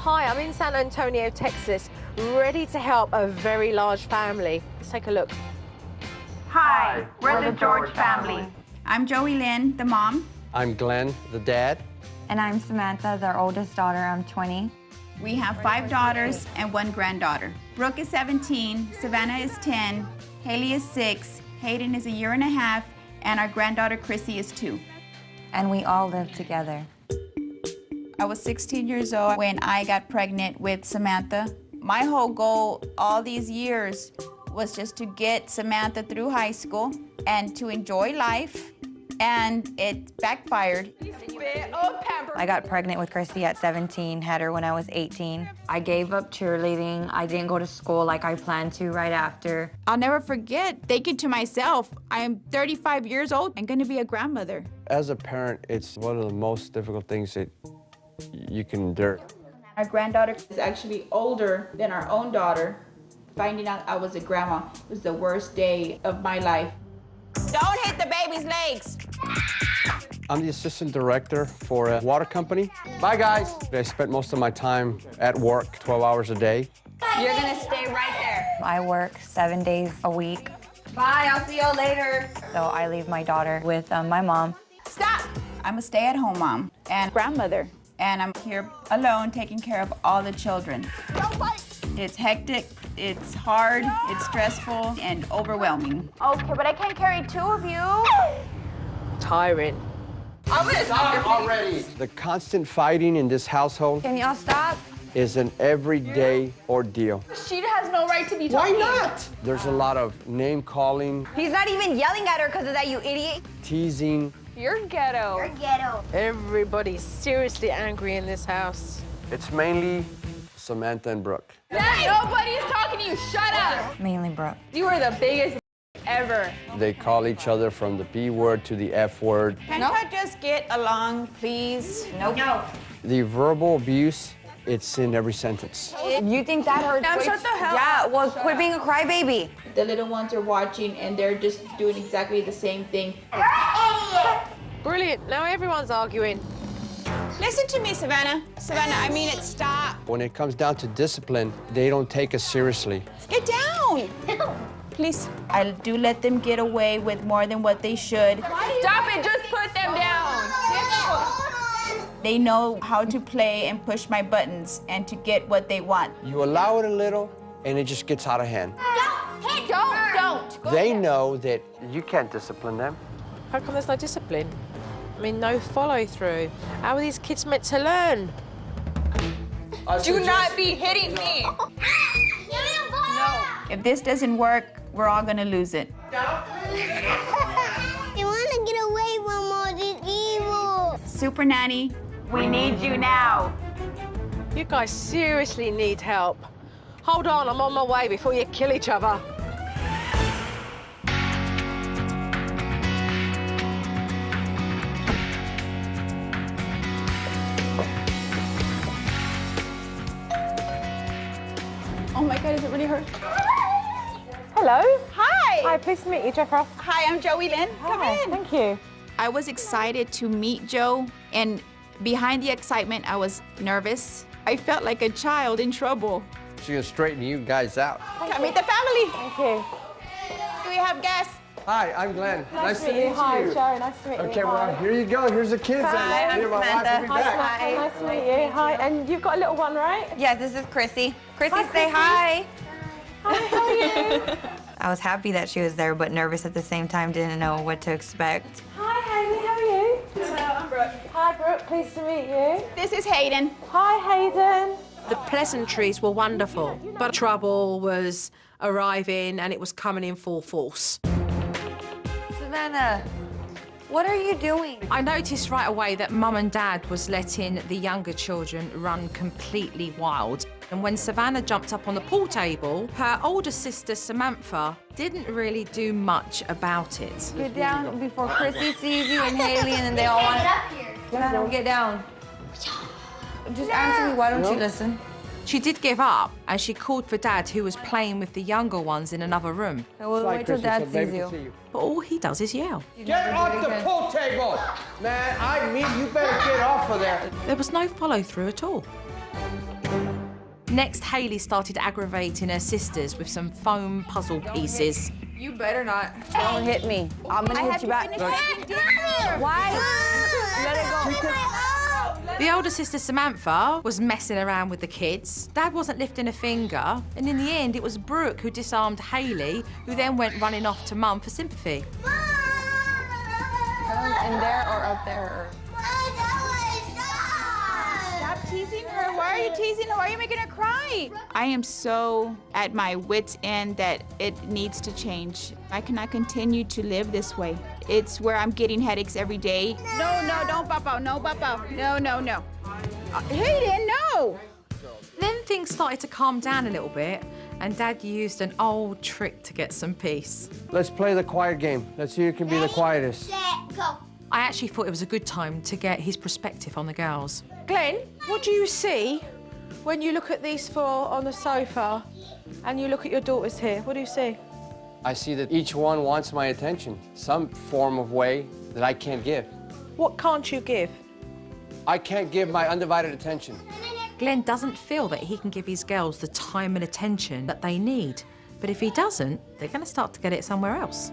Hi, I'm in San Antonio, Texas, ready to help a very large family. Let's take a look. Hi, we're the George family. I'm Joey Lynn, the mom. I'm Glenn, the dad. And I'm Samantha, their oldest daughter. I'm 20. We have 5 daughters and 1 granddaughter. Brooke is 17, Savannah is 10, Haley is 6, Hayden is a year and a half, and our granddaughter Chrissy is 2. And we all live together. I was 16 years old when I got pregnant with Samantha. My whole goal all these years was just to get Samantha through high school and to enjoy life, and it backfired. I got pregnant with Christy at 17, had her when I was 18. I gave up cheerleading. I didn't go to school like I planned to right after. I'll never forget thinking to myself, I am 35 years old and gonna be a grandmother. As a parent, it's one of the most difficult things that you can endure. Our granddaughter is actually older than our own daughter. Finding out I was a grandma was the worst day of my life. Don't hit the baby's legs. I'm the assistant director for a water company. Bye, guys. I spent most of my time at work, 12 hours a day. You're gonna stay right there. I work 7 days a week, Bye, I'll see y'all later. so I leave my daughter with my mom. Stop! I'm a stay-at-home mom and grandmother, and I'm here alone taking care of all the children. Don't fight! It's hectic, it's hard, it's stressful, and overwhelming. Okay, but I can't carry 2 of you. Tiring. I'm gonna stop already. The constant fighting in this household Can y'all stop? is an everyday ordeal. She has no right to be talking. Why not? There's a lot of name calling, He's not even yelling at her because of that, you idiot. teasing. You're ghetto. You're ghetto. Everybody's seriously angry in this house. It's mainly Samantha and Brooke. Nobody's talking to you. Shut up. Mainly Brooke. You are the biggest ever. They call each other from the B word to the F word. Can't I just get along, please? Nope. No. The verbal abuse, it's in every sentence. If you think that hurts, Shut the hell yeah, up. well, quit being a crybaby. The little ones are watching and they're just doing exactly the same thing. Brilliant. Now everyone's arguing. Listen to me, Savannah. Savannah, I mean it. Stop. When it comes down to discipline, they don't take us seriously. Get down. Please. I do let them get away with more than what they should. Stop it. Just put them down. They know how to play and push my buttons and to get what they want. You allow it a little, and it just gets out of hand. Don't. They know that you can't discipline them. How come there's no discipline? I mean, no follow-through. How are these kids meant to learn? Do not be hitting me. No. If this doesn't work, we're all gonna lose it. You want to get away from all this evil. Supernanny, we need you now. You guys seriously need help. Hold on, I'm on my way before you kill each other. Oh my God, does it really hurt? Hello. Hi. Hi, pleased to meet you, Jeffra. Hi, I'm Joey Lynn. Come in. Thank you. I was excited to meet Joe, and behind the excitement, I was nervous. I felt like a child in trouble. She's gonna straighten you guys out. Come meet the family. Thank you. Do we have guests? Hi, I'm Glenn. Nice to meet you. Hi, Joe. Nice to meet you. Okay, well, here you go. Here's the kids. Hi, I'm Here, my wife will be Samantha. back. Hi, nice to meet you. Hi, and you've got a little one, right? Yeah, this is Chrissy. Chrissy, Hi, say Chrissy. hi. Hi, how are you? I was happy that she was there, but nervous at the same time, didn't know what to expect. Hi, Haley. How are you? Hello, I'm Brooke. Hi, Brooke. Pleased to meet you. This is Hayden. Hi, Hayden. The pleasantries were wonderful, but trouble was arriving and it was coming in full force. Savannah, what are you doing? I noticed right away that Mum and Dad was letting the younger children run completely wild. And when Savannah jumped up on the pool table, her older sister Samantha didn't really do much about it. Get down before Chrissy sees you and Haley, and then they all want to... Savannah, get down. Just answer me, why don't you listen? She did give up, and she called for Dad, who was playing with the younger ones in another room. Okay, well, wait till Dad sees you. But all he does is yell. Get off the pool table! Man, you better get off of there. There was no follow-through at all. Next, Hayley started aggravating her sisters with some foam puzzle pieces. You better not. Don't hit me. I'm gonna hit you back. Why? Let it go. The older sister, Samantha, was messing around with the kids. Dad wasn't lifting a finger. And in the end, it was Brooke who disarmed Hayley, who then went running off to Mum for sympathy. In there or up there? Stop teasing her. Why are you teasing her? Why are you making her cry? I am so at my wit's end that it needs to change. I cannot continue to live this way. It's where I'm getting headaches every day. No, no, don't papa. No, papa. No, no, no. Hayden, no. Then things started to calm down a little bit, and Dad used an old trick to get some peace. Let's play the quiet game. Let's see who can be the quietest. Set, go. I actually thought it was a good time to get his perspective on the girls. Glenn, what do you see when you look at these four on the sofa and you look at your daughters here? What do you see? I see that each one wants my attention, some form of way that I can't give. What can't you give? I can't give my undivided attention. Glenn doesn't feel that he can give his girls the time and attention that they need. But if he doesn't, they're going to start to get it somewhere else.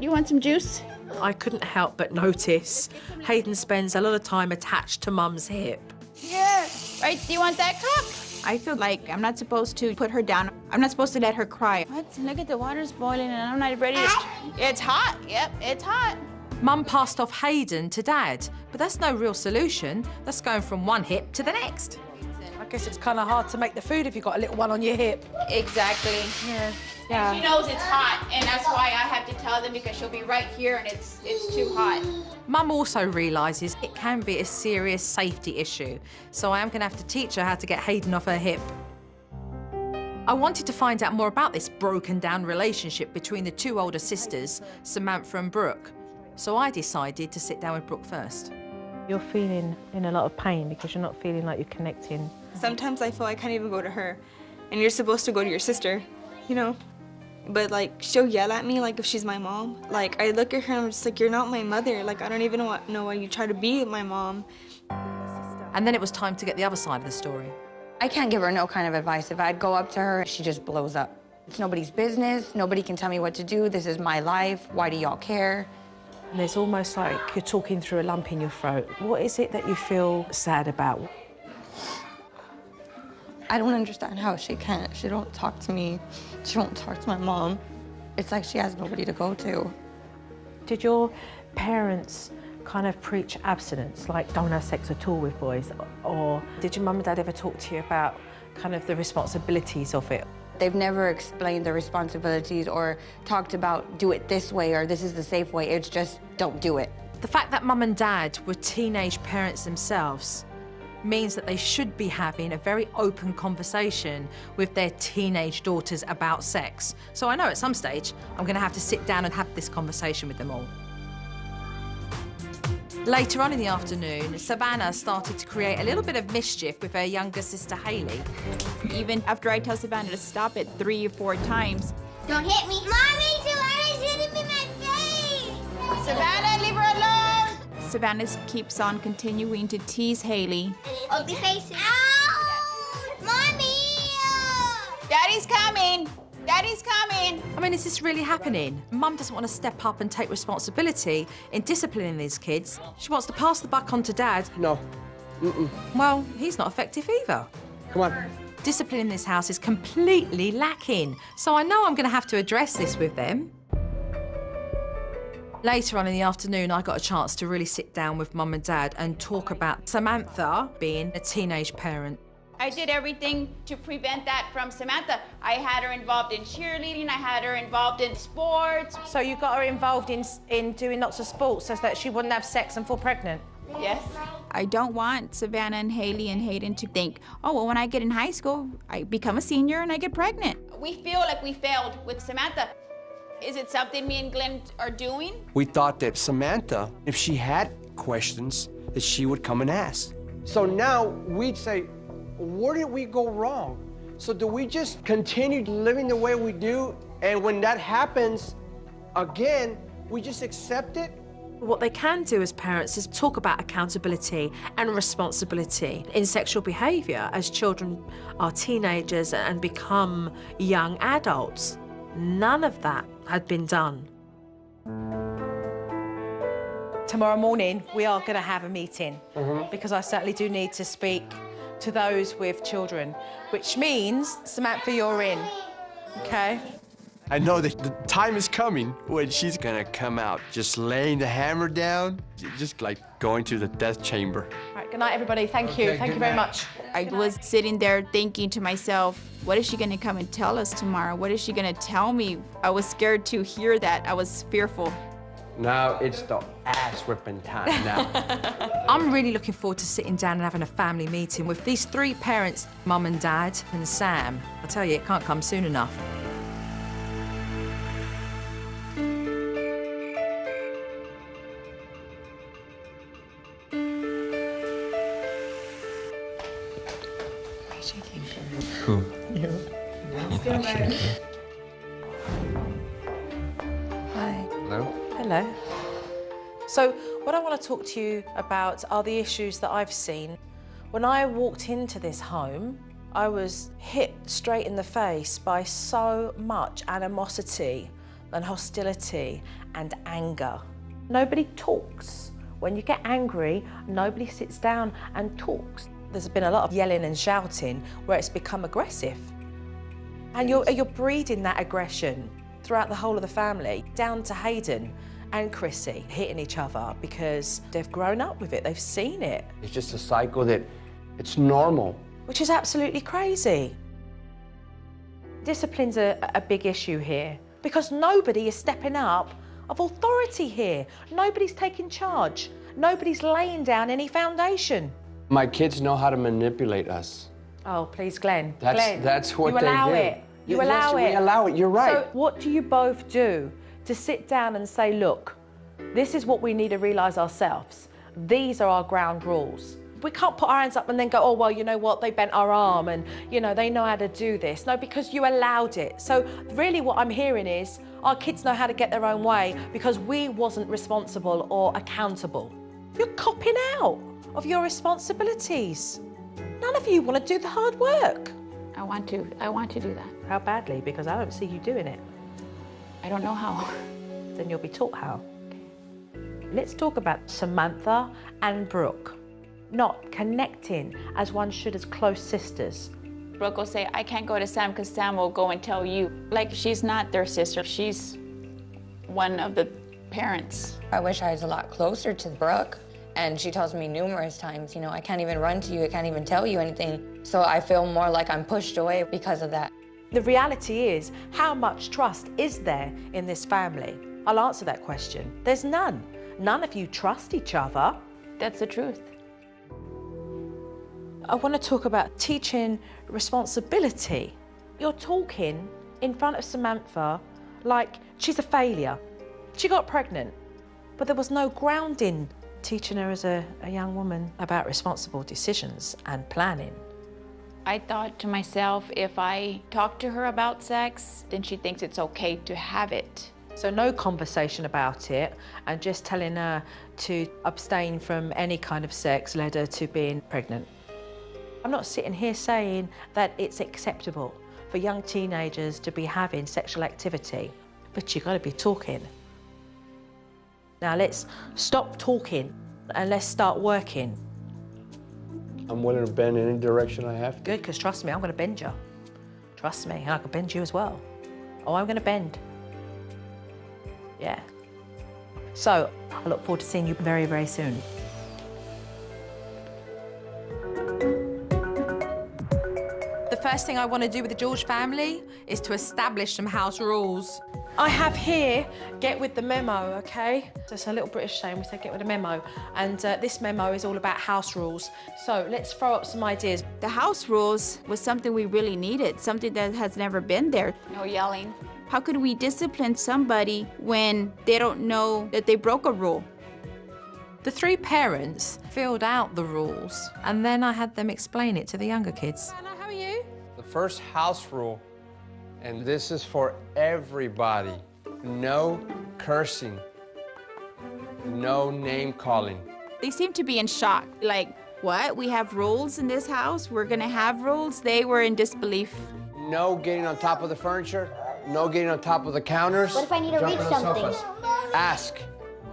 You want some juice? I couldn't help but notice Hayden spends a lot of time attached to Mum's hip. Yeah. Right, do you want that cup? I feel like I'm not supposed to put her down. I'm not supposed to let her cry. What? Look at the water's boiling and I'm not ready to... It's hot. Yep, it's hot. Mum passed off Hayden to Dad, but that's no real solution. That's going from one hip to the next. I guess it's kind of hard to make the food if you've got a little one on your hip. Exactly. Yeah. She knows it's hot, and that's why I have to tell them because she'll be right here and it's too hot. Mum also realises it can be a serious safety issue, so I am going to have to teach her how to get Hayden off her hip. I wanted to find out more about this broken down relationship between the two older sisters, Samantha and Brooke. So I decided to sit down with Brooke first. You're feeling in a lot of pain because you're not feeling like you're connecting. Sometimes I feel I can't even go to her, and you're supposed to go to your sister, you know? But, like, she'll yell at me, like, if she's my mom. Like, I look at her and I'm just like, you're not my mother. Like, I don't even know why you try to be my mom. And then it was time to get the other side of the story. I can't give her no kind of advice. If I'd go up to her, she just blows up. It's nobody's business. Nobody can tell me what to do. This is my life. Why do y'all care? And it's almost like you're talking through a lump in your throat. What is it that you feel sad about? I don't understand how she can't. She don't talk to me. She won't talk to my mom. It's like she has nobody to go to. Did your parents kind of preach abstinence, like don't have sex at all with boys? Or did your mum and dad ever talk to you about kind of the responsibilities of it? They've never explained the responsibilities or talked about do it this way or this is the safe way. It's just don't do it. The fact that Mum and Dad were teenage parents themselves means that they should be having a very open conversation with their teenage daughters about sex. So I know at some stage I'm going to have to sit down and have this conversation with them all. Later on in the afternoon, Savannah started to create a little bit of mischief with her younger sister, Hayley. Even after I tell Savannah to stop it 3 or 4 times. Don't hit me. Mommy, Savannah's hitting me in my face. Savannah, leave her alone! Savannah keeps on continuing to tease Hayley. Ugly face. Ow! Mommy! Daddy's coming! Daddy's coming! I mean, is this really happening? Mum doesn't want to step up and take responsibility in disciplining these kids. She wants to pass the buck on to Dad. No. Well, he's not effective either. Come on. Discipline in this house is completely lacking, so I know I'm going to have to address this with them. Later on in the afternoon, I got a chance to really sit down with Mum and Dad and talk about Samantha being a teenage parent. I did everything to prevent that from Samantha. I had her involved in cheerleading, I had her involved in sports. So you got her involved in doing lots of sports so that she wouldn't have sex and fall pregnant? Yes. I don't want Savannah and Hayley and Hayden to think, oh, well, when I get in high school, I become a senior and I get pregnant. We feel like we failed with Samantha. Is it something me and Glenn are doing? We thought that Samantha, if she had questions, that she would come and ask. So now we'd say, where did we go wrong? So do we just continue living the way we do, and when that happens again, we just accept it What they can do as parents is talk about accountability and responsibility in sexual behaviour as children are teenagers and become young adults. None of that had been done. Tomorrow morning, we are going to have a meeting because I certainly do need to speak to those with children, which means, Samantha, you're in, okay? I know that the time is coming when she's gonna come out, just laying the hammer down, just like going to the death chamber. All right, good night, everybody. Thank you. Thank you very much. I was sitting there thinking to myself, what is she gonna come and tell us tomorrow? What is she gonna tell me? I was scared to hear that. I was fearful. Now it's the ass whipping time now. I'm really looking forward to sitting down and having a family meeting with these three parents, Mum and Dad and Sam. I tell you, it can't come soon enough. Who? Hi. Hello? Hello. So what I want to talk to you about are the issues that I've seen. When I walked into this home, I was hit straight in the face by so much animosity and hostility and anger. Nobody talks. When you get angry, nobody sits down and talks. There's been a lot of yelling and shouting where it's become aggressive. And you're breeding that aggression throughout the whole of the family, down to Hayden and Chrissy hitting each other because they've grown up with it, they've seen it. It's just a cycle that it's normal. Which is absolutely crazy. Discipline's a big issue here because nobody is stepping up of authority here. Nobody's taking charge. Nobody's laying down any foundation. My kids know how to manipulate us. Oh, please, Glenn. That's what they do. You allow it. You allow it. We allow it, you're right. So what do you both do to sit down and say, look, this is what we need to realise ourselves. These are our ground rules. We can't put our hands up and then go, oh, well, you know what, they bent our arm and, you know, they know how to do this. No, because you allowed it. So really what I'm hearing is our kids know how to get their own way because we wasn't responsible or accountable. You're copping out of your responsibilities. None of you want to do the hard work. I want to do that. How badly? Because I don't see you doing it. I don't know how. Then you'll be taught how. Let's talk about Samantha and Brooke. Not connecting as one should as close sisters. Brooke will say, I can't go to Sam because Sam will go and tell you. Like, she's not their sister. She's one of the parents. I wish I was a lot closer to Brooke. And she tells me numerous times, you know, I can't even run to you, I can't even tell you anything. So I feel more like I'm pushed away because of that. The reality is, how much trust is there in this family? I'll answer that question. There's none. None of you trust each other. That's the truth. I want to talk about teaching responsibility. You're talking in front of Samantha like she's a failure. She got pregnant, but there was no grounding teaching her as a young woman about responsible decisions and planning. I thought to myself, if I talk to her about sex, then she thinks it's okay to have it. So no conversation about it, and just telling her to abstain from any kind of sex led her to being pregnant. I'm not sitting here saying that it's acceptable for young teenagers to be having sexual activity, but you've got to be talking. Now let's stop talking and let's start working. I'm willing to bend in any direction I have to. Good, because trust me, I'm going to bend you. Trust me, and I can bend you as well. Oh, I'm going to bend. Yeah. So, I look forward to seeing you very, very soon. The first thing I want to do with the George family is to establish some house rules. I have here, get with the memo, okay? So it's a little British saying, we say get with the memo. And this memo is all about house rules. So let's throw up some ideas. The house rules was something we really needed, something that has never been there. No yelling. How could we discipline somebody when they don't know that they broke a rule? The three parents filled out the rules, and then I had them explain it to the younger kids. Anna, how are you? The first house rule, and this is for everybody, no cursing. No name calling. They seem to be in shock. Like, what? We have rules in this house? We're gonna have rules? They were in disbelief. No getting on top of the furniture. No getting on top of the counters. What if I need to read jumping on something? sofas. Ask.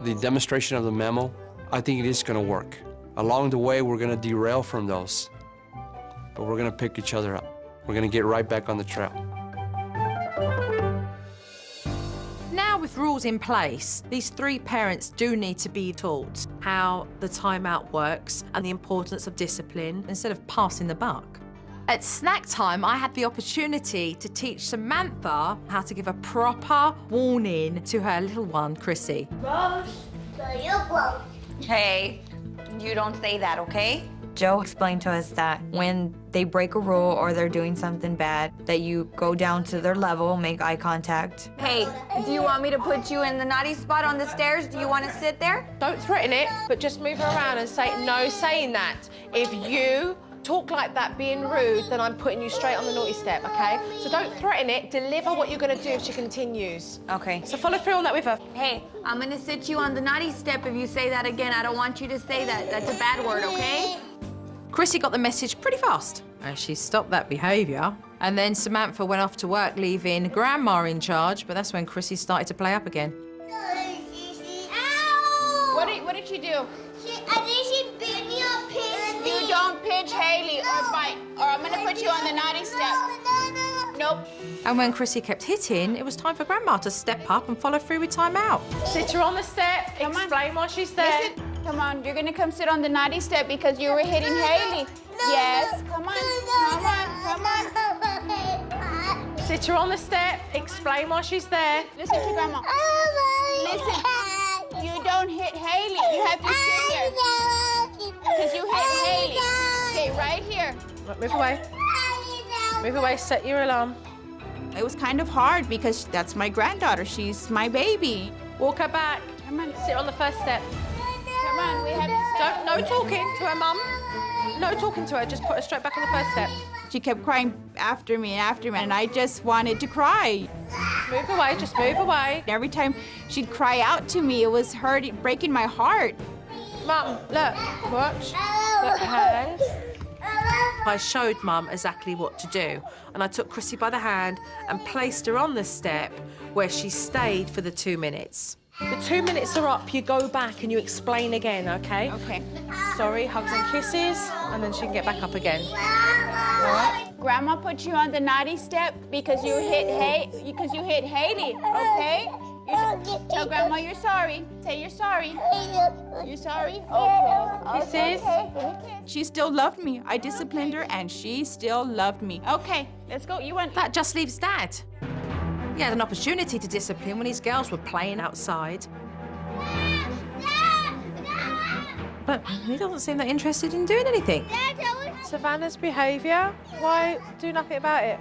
The demonstration of the memo, I think it is gonna work. Along the way, we're gonna derail from those, but we're gonna pick each other up. We're gonna get right back on the trail. Now, with rules in place, these three parents do need to be taught how the timeout works and the importance of discipline instead of passing the buck. At snack time, I had the opportunity to teach Samantha how to give a proper warning to her little one, Chrissy. Gross. So you're gross. Hey, you don't say that, okay? Joe explained to us that when they break a rule or they're doing something bad, that you go down to their level, make eye contact. Hey, do you want me to put you in the naughty spot on the stairs? Do you want to sit there? Don't threaten it, but just move her around and say, no saying that. If you talk like that, being rude, then I'm putting you straight on the naughty step, okay? So don't threaten it, deliver what you're gonna do if she continues. Okay. So follow through on that with her. Hey, I'm gonna sit you on the naughty step if you say that again. I don't want you to say that. That's a bad word, okay? Chrissy got the message pretty fast, and she stopped that behaviour. And then Samantha went off to work, leaving Grandma in charge, but that's when Chrissy started to play up again. Ow! What did you do? I think she bit me or pinched me. You don't pinch Haley or bite, or I'm gonna put you on the naughty step. Nope. And when Chrissy kept hitting, it was time for Grandma to step up and follow through with timeout. Sit her on the step, Come on. explain why she's there. Listen, come on, you're gonna come sit on the naughty step because you were hitting Haley. Yes, come on, come on. Sit her on the step, explain why she's there. Listen to Grandma. Listen, you don't hit Haley. You have to sit here because you hit Haley. Stay right here. Move away. Move away, set your alarm. It was kind of hard because that's my granddaughter. She's my baby. Walk her back. Come on, Sit on the first step. come on. We have to. No talking to her mum. No talking to her, just put her straight back on the first step. She kept crying after me, and I just wanted to cry. Move away, just move away. Every time she'd cry out to me, it was hurting, breaking my heart. Mum, look, watch. Look, hands. I showed Mum exactly what to do, and I took Chrissy by the hand and placed her on the step where she stayed for the 2 minutes. The 2 minutes are up, you go back and you explain again, okay? Okay. Sorry, hugs and kisses, and then she can get back up again. Grandma put you on the naughty step because you hit Haley, okay? Tell Grandma you're sorry. Say you're sorry. You're sorry? Okay. Kisses. She still loved me. I disciplined her and she still loved me. Okay, let's go. You went. That just leaves Dad. He had an opportunity to discipline when his girls were playing outside. But he doesn't seem that interested in doing anything. Savannah's behaviour, why do nothing about it?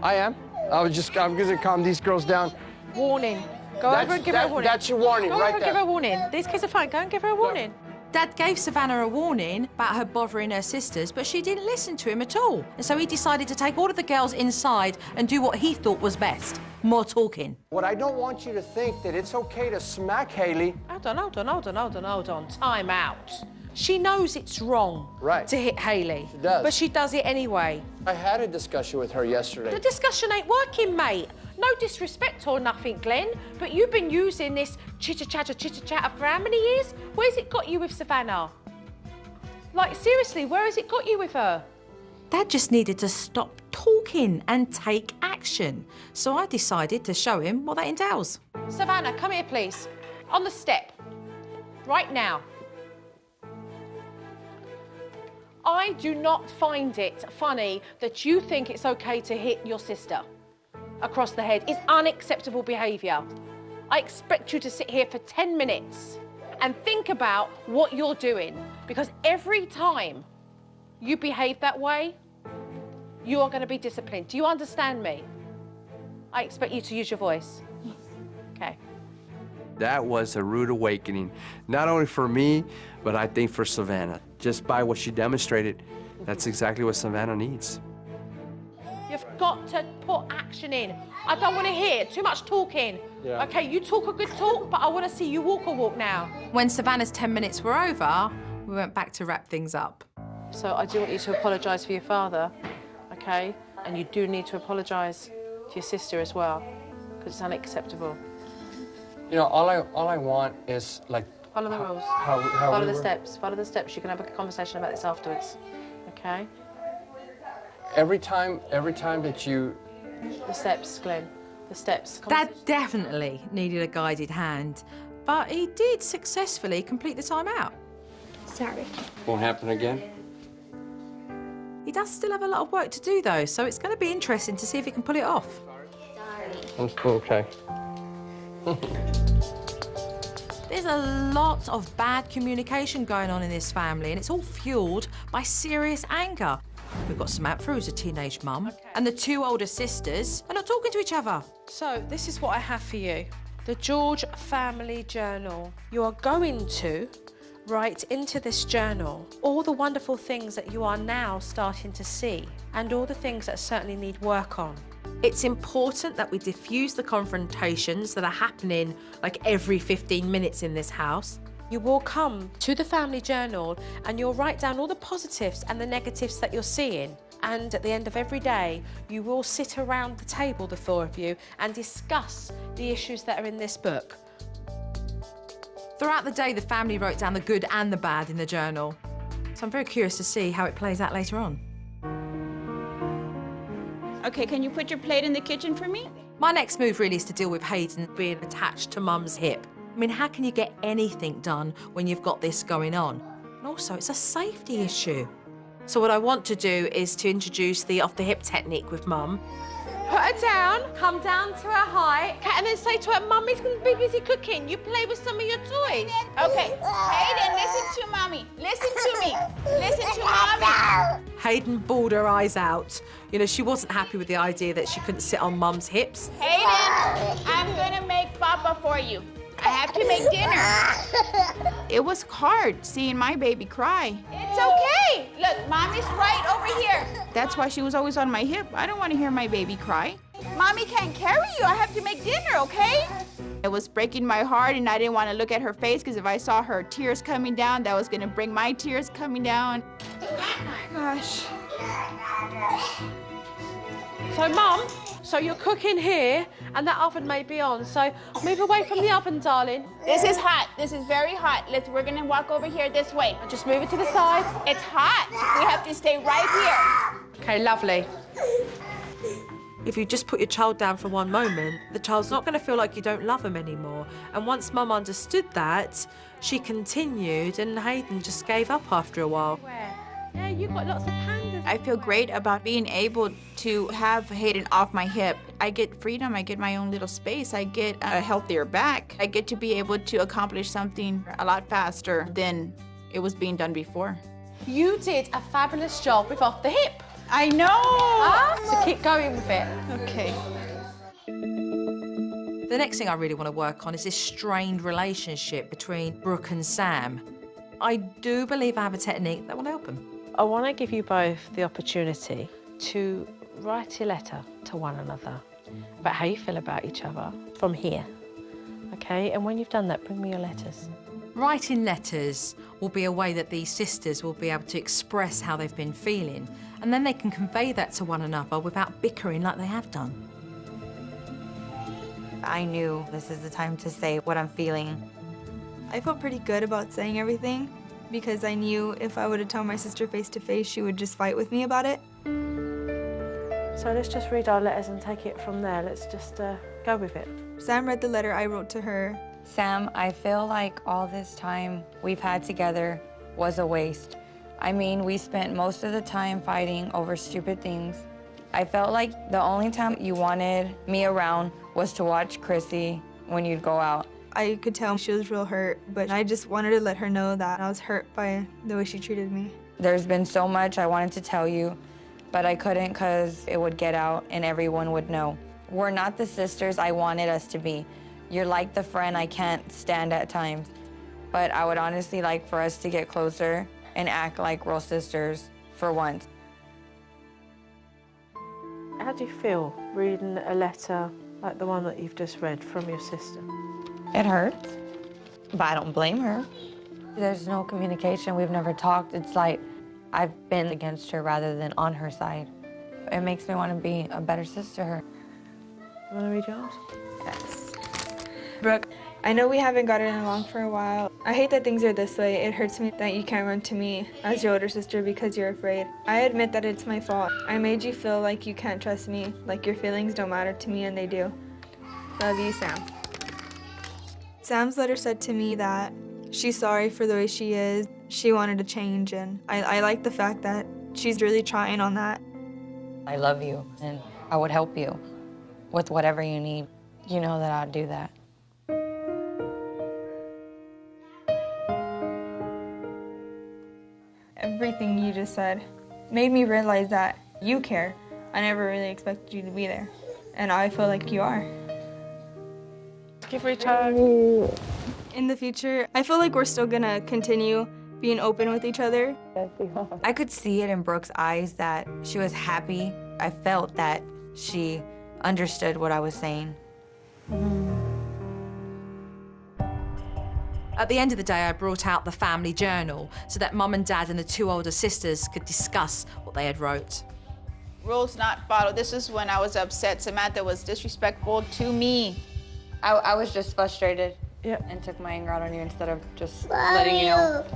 I am. I'm gonna calm these girls down. Warning. Go over and give her a warning. That's your warning Go right over and there. give her a warning. These kids are fine. Go and give her a warning. Dad gave Savannah a warning about her bothering her sisters, but she didn't listen to him at all. And so he decided to take all of the girls inside and do what he thought was best. More talking. What I don't want you to think that it's okay to smack Haley. Hold on. Time out. She knows it's wrong to hit Haley. She does. But she does it anyway. I had a discussion with her yesterday. The discussion ain't working, mate. No disrespect or nothing, Glenn, but you've been using this chitter-chatter for how many years? Where's it got you with Savannah? Like, seriously, where has it got you with her? Dad just needed to stop talking and take action. So I decided to show him what that entails. Savannah, come here, please. On the step. Right now. I do not find it funny that you think it's okay to hit your sister across the head. It's unacceptable behaviour. I expect you to sit here for 10 minutes and think about what you're doing, because every time you behave that way, you are going to be disciplined. Do you understand me? I expect you to use your voice. Yes. Okay. That was a rude awakening, not only for me, but I think for Savannah. Just by what she demonstrated, that's exactly what Savannah needs. You've got to put action in. I don't want to hear too much talking. Yeah. Okay, you talk a good talk, but I want to see you walk a walk now. When Savannah's 10 minutes were over, we went back to wrap things up. So I do want you to apologise for your father, okay? And you do need to apologise to your sister as well, because it's unacceptable. You know, all I want is like. Follow the rules. How Follow we the were- steps. Follow the steps. You can have a conversation about this afterwards, okay? Every time that you. The steps, Glenn. The steps. Dad definitely needed a guided hand, but he did successfully complete the timeout. Sorry. Won't happen again. He does still have a lot of work to do, though, so it's going to be interesting to see if he can pull it off. I'm still okay. There's a lot of bad communication going on in this family, and it's all fueled by serious anger. We've got Samantha, who's a teenage mum, and the two older sisters are not talking to each other. So this is what I have for you. The George Family Journal. You are going to write into this journal all the wonderful things that you are now starting to see and all the things that certainly need work on. It's important that we diffuse the confrontations that are happening like every 15 minutes in this house. You will come to the family journal and you'll write down all the positives and the negatives that you're seeing. And at the end of every day, you will sit around the table, the four of you, and discuss the issues that are in this book. Throughout the day, the family wrote down the good and the bad in the journal. So I'm very curious to see how it plays out later on. Okay, can you put your plate in the kitchen for me? My next move really is to deal with Hayden being attached to Mum's hip. I mean, how can you get anything done when you've got this going on? And also, it's a safety issue. So what I want to do is to introduce the off-the-hip technique with Mum. Put her down, come down to her height, and then say to her, Mummy's going to be busy cooking. You play with some of your toys. Okay, Hayden, listen to Mommy. Listen to me. Listen to Mommy. Hayden bawled her eyes out. You know, she wasn't happy with the idea that she couldn't sit on Mum's hips. Hayden, I'm gonna make Papa for you. I have to make dinner. It was hard seeing my baby cry. It's okay. Look, Mommy's right over here. That's why she was always on my hip. I don't want to hear my baby cry. Mommy can't carry you. I have to make dinner, okay? It was breaking my heart, and I didn't want to look at her face because if I saw her tears coming down, that was going to bring my tears coming down. Oh my gosh. So, Mum, so you're cooking here, and that oven may be on. So move away from the oven, darling. This is hot. This is very hot. We're going to walk over here this way. Just move it to the side. It's hot. We have to stay right here. Okay, lovely. If you just put your child down for one moment, the child's not going to feel like you don't love them anymore. And once Mum understood that, she continued, and Hayden just gave up after a while. Yeah, you've got lots of pandas. I feel great about being able to have Hayden off my hip. I get freedom, I get my own little space, I get a healthier back. I get to be able to accomplish something a lot faster than it was being done before. You did a fabulous job with off the hip. I know! So keep going with it. Okay. The next thing I really want to work on is this strained relationship between Brooke and Sam. I do believe I have a technique that will help them. I want to give you both the opportunity to write a letter to one another about how you feel about each other from here, okay? And when you've done that, bring me your letters. Writing letters will be a way that these sisters will be able to express how they've been feeling, and then they can convey that to one another without bickering like they have done. I knew this is the time to say what I'm feeling. I felt pretty good about saying everything because I knew if I would have told my sister face to face, she would just fight with me about it. So let's just read our letters and take it from there. Let's just go with it. Sam read the letter I wrote to her. Sam, I feel like all this time we've had together was a waste. I mean, we spent most of the time fighting over stupid things. I felt like the only time you wanted me around was to watch Chrissy when you'd go out. I could tell she was real hurt, but I just wanted to let her know that I was hurt by the way she treated me. There's been so much I wanted to tell you, but I couldn't because it would get out and everyone would know. We're not the sisters I wanted us to be. You're like the friend I can't stand at times, but I would honestly like for us to get closer and act like real sisters for once. do you feel reading a letter like the one that you've just read from your sister? It hurts, but I don't blame her. There's no communication. We've never talked. It's like I've been against her rather than on her side. It makes me want to be a better sister to her. You want to read yours? Yes. Brooke, I know we haven't gotten along for a while. I hate that things are this way. It hurts me that you can't run to me as your older sister because you're afraid. I admit that it's my fault. I made you feel like you can't trust me, like your feelings don't matter to me, and they do. Love you, Sam. Sam's letter said to me that she's sorry for the way she is. She wanted to change, and I like the fact that she's really trying on that. I love you, and I would help you with whatever you need. You know that I'd do that. Everything you just said made me realize that you care. I never really expected you to be there, and I feel like you are. Give her a hug. In the future, I feel like we're still gonna continue being open with each other. I could see it in Brooke's eyes that she was happy. I felt that she understood what I was saying. At the end of the day, I brought out the family journal so that Mum and Dad and the two older sisters could discuss what they had wrote. Rules not followed. This is when I was upset. Samantha was disrespectful to me. I was just frustrated and took my anger out on you instead of just letting you know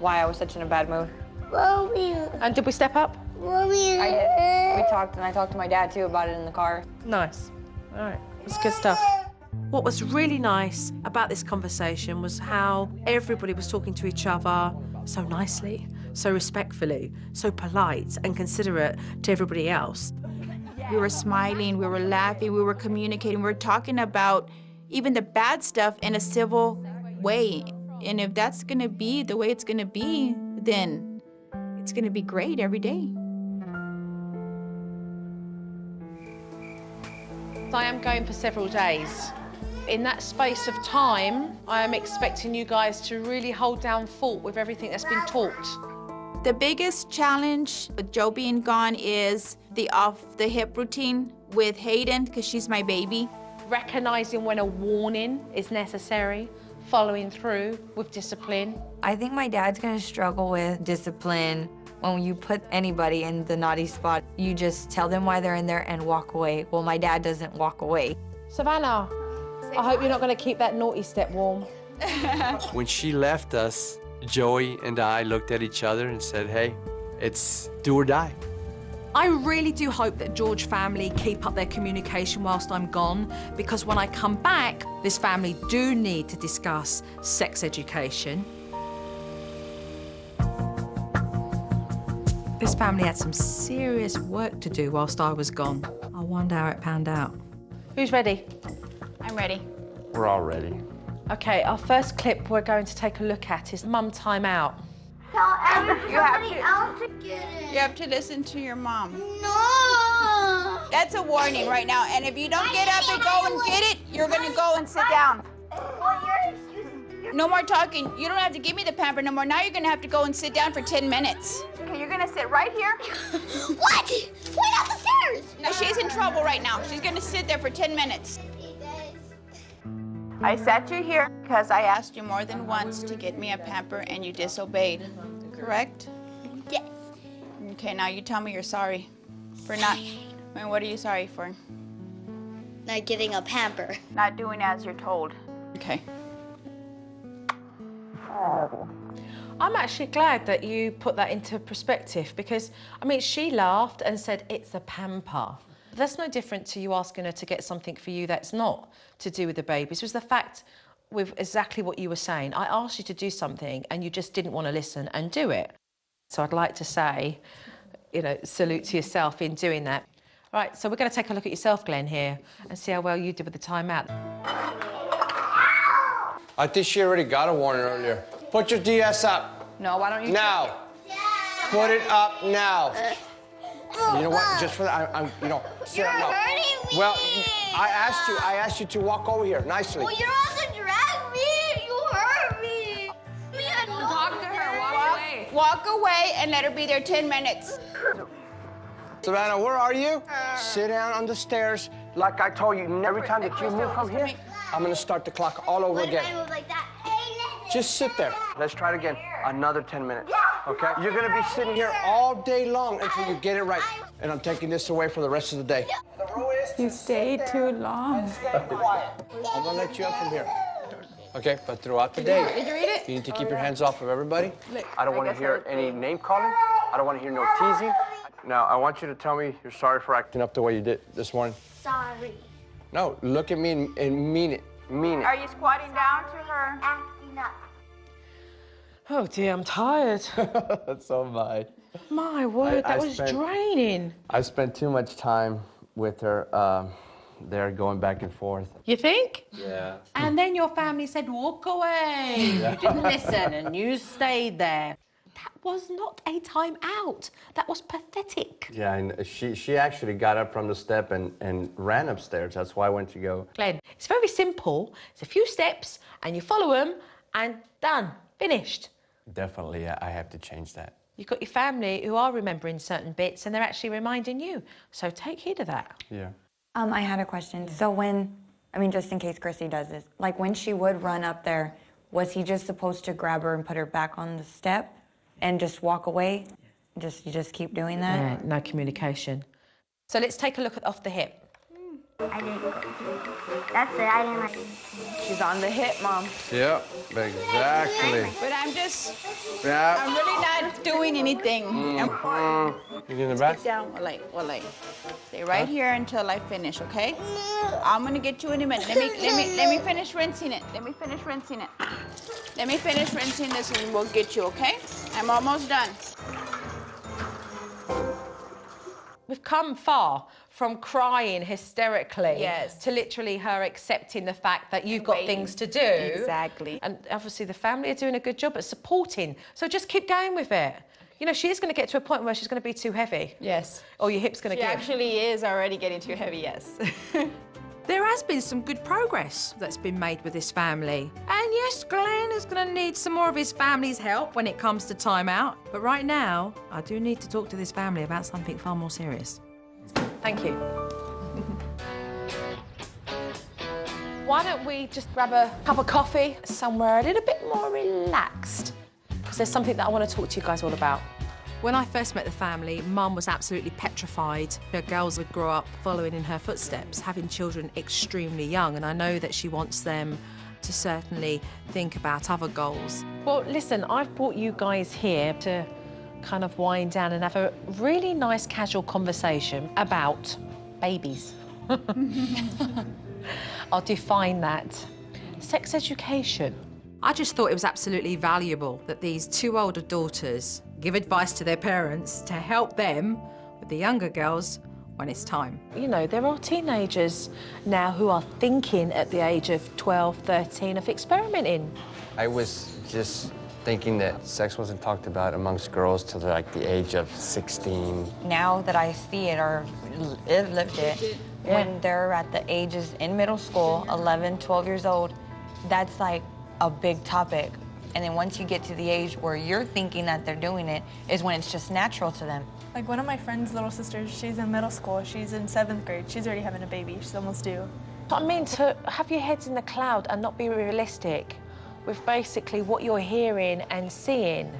why I was such in a bad mood. And did we step up? I did. We talked, and I talked to my dad, too, about it in the car. Nice. All right, it's good stuff. What was really nice about this conversation was how everybody was talking to each other so nicely, so respectfully, so polite and considerate to everybody else. We were smiling, we were laughing, we were communicating, we were talking about even the bad stuff in a civil way. And if that's gonna be the way it's gonna be, then it's gonna be great every day. I am going for several days. In that space of time, I am expecting you guys to really hold down fort with everything that's been taught. The biggest challenge with Joe being gone is the off-the-hip routine with Hayden, because she's my baby. Recognizing when a warning is necessary, following through with discipline. I think my dad's gonna struggle with discipline. When you put anybody in the naughty spot, you just tell them why they're in there and walk away. Well, my dad doesn't walk away. Savannah, I hope you're not going to keep that naughty step warm. When she left us, Joey and I looked at each other and said, hey, it's do or die. I really do hope that George family keep up their communication whilst I'm gone, because when I come back, this family do need to discuss sex education. This family had some serious work to do whilst I was gone. I wonder how it panned out. Who's ready? I'm ready. We're all ready. Okay, our first clip we're going to take a look at is Mum Time Out. Tell everybody else to get it. You have to listen to your mom. No! That's a warning right now. And if you don't get up and go and get it, you're gonna go and sit down. Well, your excuses. No more talking. You don't have to give me the pamper no more. Now you're gonna have to go and sit down for 10 minutes. Okay, you're gonna sit right here. What? Wait up the stairs! Now, she's in trouble right now. She's gonna sit there for 10 minutes. I sat you here because I asked you more than once to get me a pamper and you disobeyed, correct? Yes. Okay, now you tell me you're sorry for not, I mean, what are you sorry for? Not getting a pamper. Not doing as you're told. Okay. I'm actually glad that you put that into perspective because, I mean, she laughed and said it's a pamper. That's no different to you asking her to get something for you that's not to do with the babies. It was the fact with exactly what you were saying. I asked you to do something and you just didn't want to listen and do it. So I'd like to say, you know, salute to yourself in doing that. Right, so we're going to take a look at yourself, Glenn, here and see how well you did with the timeout. I think she already got a warning earlier. Put your DS up. No, why don't you? Now. Put it up now. You know what? Just for that, I'm you know, sit up now. You're hurting me. Well, I asked you to walk over here nicely. Well, you're also dragging me. You hurt me. Talk to her. Walk away. Walk away and let her be there 10 minutes. Savannah, where are you? Sit down on the stairs. Like I told you, every time that you move from here, I'm gonna start the clock all over again. I move like that. Hey, listen. Just sit there. Let's try it again. Another 10 minutes, okay? You're gonna be sitting here all day long until you get it right. And I'm taking this away for the rest of the day. You stayed too long. I'm gonna let you up from here. Okay, but throughout the day, Did you read it? you need to keep your hands off of everybody. I don't want to hear any name calling. I don't want to hear no teasing. Now, I want you to tell me you're sorry for acting up the way you did this morning. Sorry. No, look at me and mean it. Mean it. Are you squatting down to her? Acting up. Oh dear, I'm tired. So am I. My word, that was draining. I spent too much time with her. They're going back and forth. You think? Yeah. And then your family said, walk away. You didn't listen and you stayed there. That was not a time out. That was pathetic. Yeah, and she actually got up from the step and ran upstairs. That's why I went to go. Glenn, it's very simple. It's a few steps and you follow them and done, finished. Definitely, I have to change that. You've got your family who are remembering certain bits and they're actually reminding you. So take heed of that. Yeah. I had a question. So when, just in case Chrissy does this, like when she would run up there, was he just supposed to grab her and put her back on the step and just walk away? You just keep doing that? Yeah, no communication. So let's take a look at off the hip. I didn't. That's it. I didn't like it. She's on the hip, Mom. Yep, exactly. But I'm Yeah. really not doing anything. You in the back? Sit down, Walay. Stay right here until I finish, okay? I'm gonna get you in a minute. Let me finish rinsing it. Let me finish rinsing this and we'll get you, okay? I'm almost done. We've come far from crying hysterically Yes. to literally her accepting the fact that you've got things to do. Exactly. And obviously the family are doing a good job at supporting. So just keep going with it. You know, she is going to get to a point where she's going to be too heavy. Yes. Or your hip's going to She give. actually is already getting too heavy, yes. There has been some good progress that's been made with this family. And yes, Glenn is going to need some more of his family's help when it comes to time out. But right now, I do need to talk to this family about something far more serious. Thank you. Why don't we just grab a cup of coffee somewhere a little bit more relaxed? Because there's something that I want to talk to you guys all about. When I first met the family, Mum was absolutely petrified. Her girls would grow up following in her footsteps, having children extremely young, and I know that she wants them to certainly think about other goals. Well, listen, I've brought you guys here to kind of wind down and have a really nice casual conversation about babies. I'll define that. Sex education. I just thought it was absolutely valuable that these two older daughters give advice to their parents to help them with the younger girls when it's time. You know, there are teenagers now who are thinking at the age of 12, 13 of experimenting. I was just thinking that sex wasn't talked about amongst girls till like the age of 16. Now that I see it or lived it, when they're at the ages in middle school, 11, 12 years old, that's like a big topic. And then once you get to the age where you're thinking that they're doing it, is when it's just natural to them. Like one of my friend's little sisters, she's in middle school. She's in 7th grade. She's already having a baby. She's almost due. I mean, to have your heads in the cloud and not be realistic with basically what you're hearing and seeing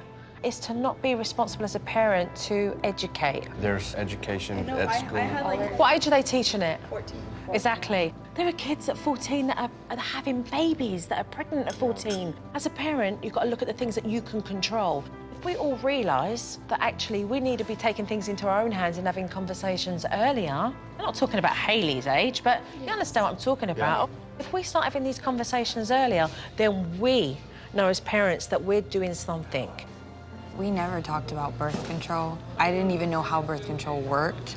is to not be responsible as a parent to educate. There's education at school. I had like What age are they teaching it? 14. Exactly. There are kids at 14 that are having babies, that are pregnant at 14. As a parent, you've got to look at the things that you can control. If we all realise that actually we need to be taking things into our own hands and having conversations earlier, I'm not talking about Hayley's age, but you understand what I'm talking about. If we start having these conversations earlier, then we know as parents that we're doing something. We never talked about birth control. I didn't even know how birth control worked.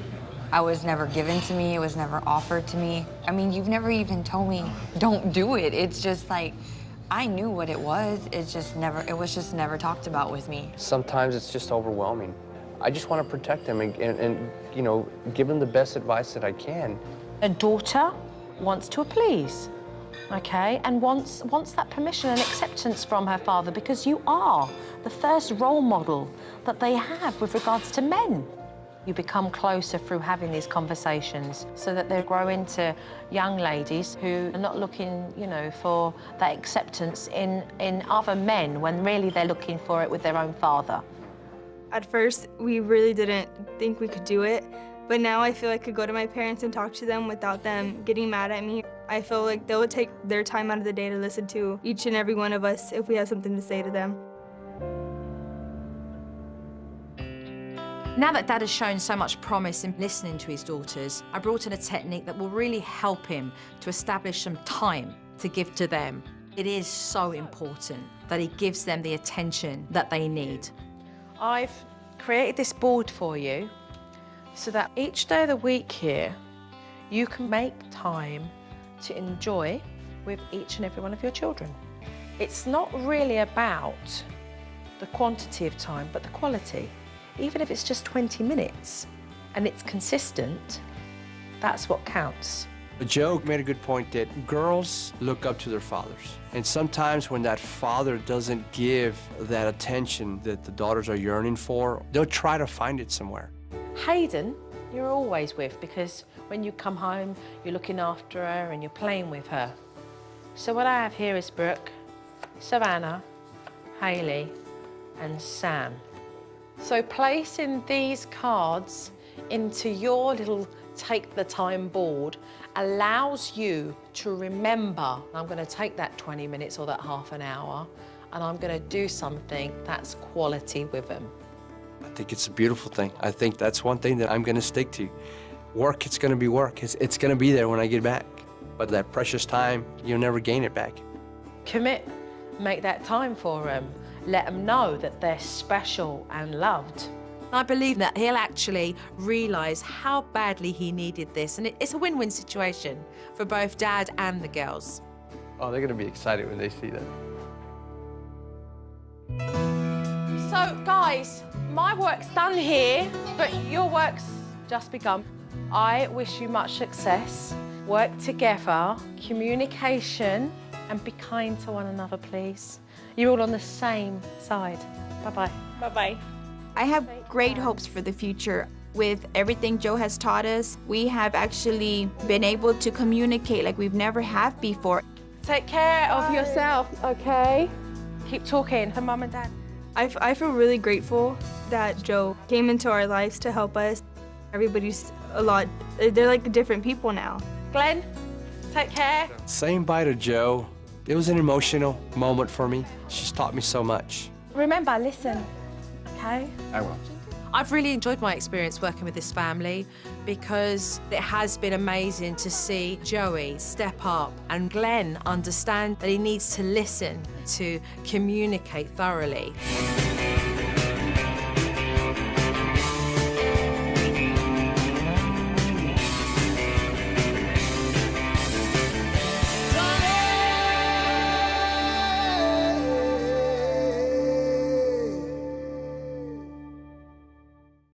I was never given to me. It was never offered to me. I mean, you've never even told me, don't do it. It's just like, I knew what it was. It was just never talked about with me. Sometimes it's just overwhelming. I just want to protect them and you know, give them the best advice that I can. A daughter wants to please, okay, and wants that permission and acceptance from her father because you are the first role model that they have with regards to men. You become closer through having these conversations so that they grow into young ladies who are not looking, you know, for that acceptance in other men when really they're looking for it with their own father. At first, we really didn't think we could do it, but now I feel I could go to my parents and talk to them without them getting mad at me. I feel like they would take their time out of the day to listen to each and every one of us if we have something to say to them. Now that Dad has shown so much promise in listening to his daughters, I brought in a technique that will really help him to establish some time to give to them. It is so important that he gives them the attention that they need. I've created this board for you so that each day of the week here, you can make time to enjoy with each and every one of your children. It's not really about the quantity of time, but the quality. Even if it's just 20 minutes and it's consistent, that's what counts. Joe made a good point that girls look up to their fathers. And sometimes when that father doesn't give that attention that the daughters are yearning for, they'll try to find it somewhere. Hayden, you're always with because when you come home, you're looking after her and you're playing with her. So what I have here is Brooke, Savannah, Hayley, and Sam. So placing these cards into your little take the time board allows you to remember, I'm going to take that 20 minutes or that half an hour and I'm going to do something that's quality with them. I think it's a beautiful thing. I think that's one thing that I'm going to stick to. Work, it's going to be work. It's going to be there when I get back. But that precious time, you'll never gain it back. Commit, make that time for them. Let them know that they're special and loved. I believe that he'll actually realise how badly he needed this, and it's a win-win situation for both Dad and the girls. Oh, they're going to be excited when they see that. So, guys, my work's done here, but your work's just begun. I wish you much success. Work together, communication, and be kind to one another, please. You're all on the same side. Bye-bye. Bye-bye. I have great hopes for the future. With everything Joe has taught us, we have actually been able to communicate like we've never have before. Take care of yourself, okay? Keep talking to Mum and Dad. I feel really grateful that Joe came into our lives to help us. Everybody's they're like different people now. Glenn, take care. Saying bye to Joe, it was an emotional moment for me. She's taught me so much. Remember, listen, okay? I will. I've really enjoyed my experience working with this family because it has been amazing to see Joey step up and Glenn understand that he needs to listen to communicate thoroughly.